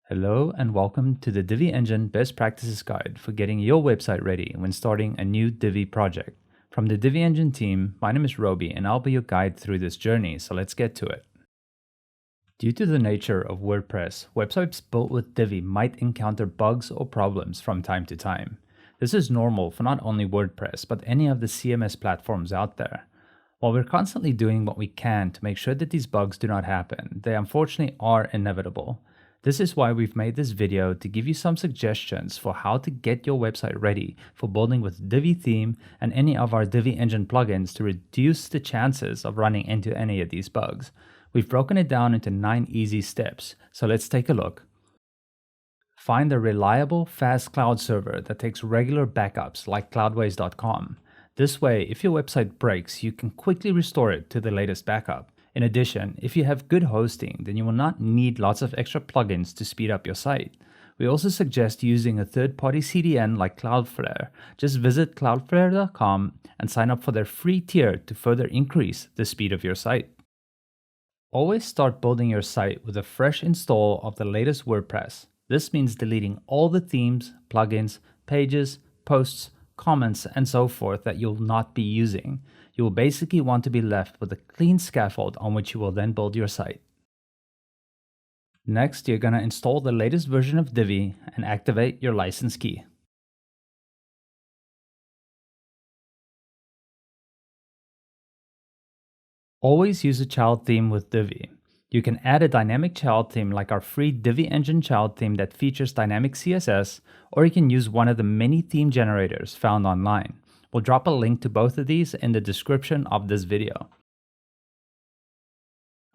Hello and welcome to the Divi Engine Best Practices Guide for getting your website ready when starting a new Divi project. From the Divi Engine team, my name is Roby and I'll be your guide through this journey, so let's get to it. Due to the nature of WordPress, websites built with Divi might encounter bugs or problems from time to time. This is normal for not only WordPress, but any of the CMS platforms out there. While we're constantly doing what we can to make sure that these bugs do not happen, they unfortunately are inevitable. This is why we've made this video to give you some suggestions for how to get your website ready for building with Divi theme and any of our Divi Engine plugins to reduce the chances of running into any of these bugs. We've broken it down into 9 easy steps, so let's take a look. Find a reliable, fast cloud server that takes regular backups like cloudways.com. This way, if your website breaks, you can quickly restore it to the latest backup. In addition, if you have good hosting, then you will not need lots of extra plugins to speed up your site. We also suggest using a third-party CDN like Cloudflare. Just visit cloudflare.com and sign up for their free tier to further increase the speed of your site. Always start building your site with a fresh install of the latest WordPress. This means deleting all the themes, plugins, pages, posts, comments, and so forth that you'll not be using. You will basically want to be left with a clean scaffold on which you will then build your site. Next, you're going to install the latest version of Divi and activate your license key. Always use a child theme with Divi. You can add a dynamic child theme like our free Divi Engine child theme that features dynamic CSS, or you can use one of the many theme generators found online. We'll drop a link to both of these in the description of this video.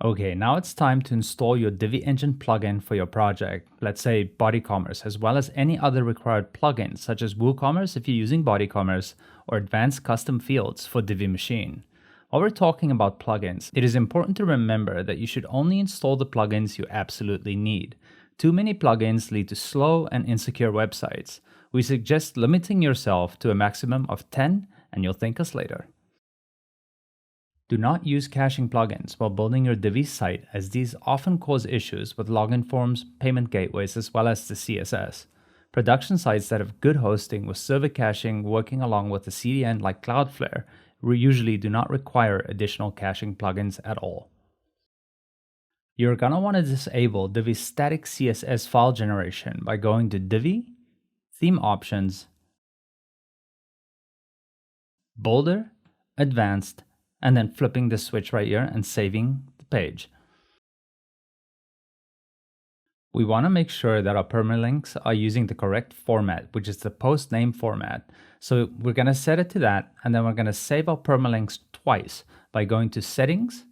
Okay, now it's time to install your Divi Engine plugin for your project, let's say BodyCommerce, as well as any other required plugins such as WooCommerce if you're using BodyCommerce, or advanced custom fields for Divi Machine. While we're talking about plugins, it is important to remember that you should only install the plugins you absolutely need. Too many plugins lead to slow and insecure websites. We suggest limiting yourself to a maximum of 10 and you'll thank us later. Do not use caching plugins while building your Divi site, as these often cause issues with login forms, payment gateways, as well as the CSS. Production sites that have good hosting with server caching working along with a CDN like Cloudflare usually do not require additional caching plugins at all. You're going to want to disable Divi's static CSS file generation by going to Divi, Theme Options, Bolder, Advanced, and then flipping the switch right here and saving the page. We want to make sure that our permalinks are using the correct format, which is the post name format. So we're going to set it to that, and then we're going to save our permalinks twice by going to Settings,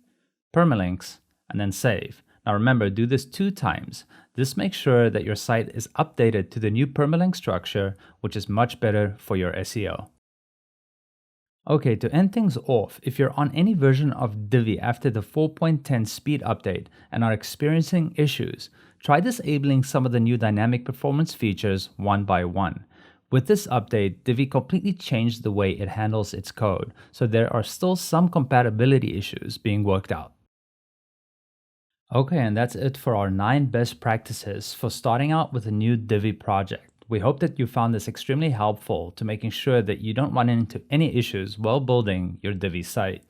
Permalinks, and then Save. Now remember, do this 2 times. This makes sure that your site is updated to the new permalink structure, which is much better for your SEO. Okay, to end things off, if you're on any version of Divi after the 4.10 speed update and are experiencing issues, try disabling some of the new dynamic performance features one by one. With this update, Divi completely changed the way it handles its code, so there are still some compatibility issues being worked out. Okay, and that's it for our 9 best practices for starting out with a new Divi project. We hope that you found this extremely helpful to making sure that you don't run into any issues while building your Divi site.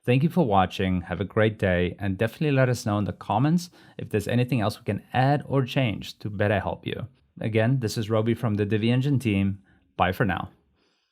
Thank you for watching, have a great day, and definitely let us know in the comments if there's anything else we can add or change to better help you. Again, this is Roby from the Divi Engine team. Bye for now.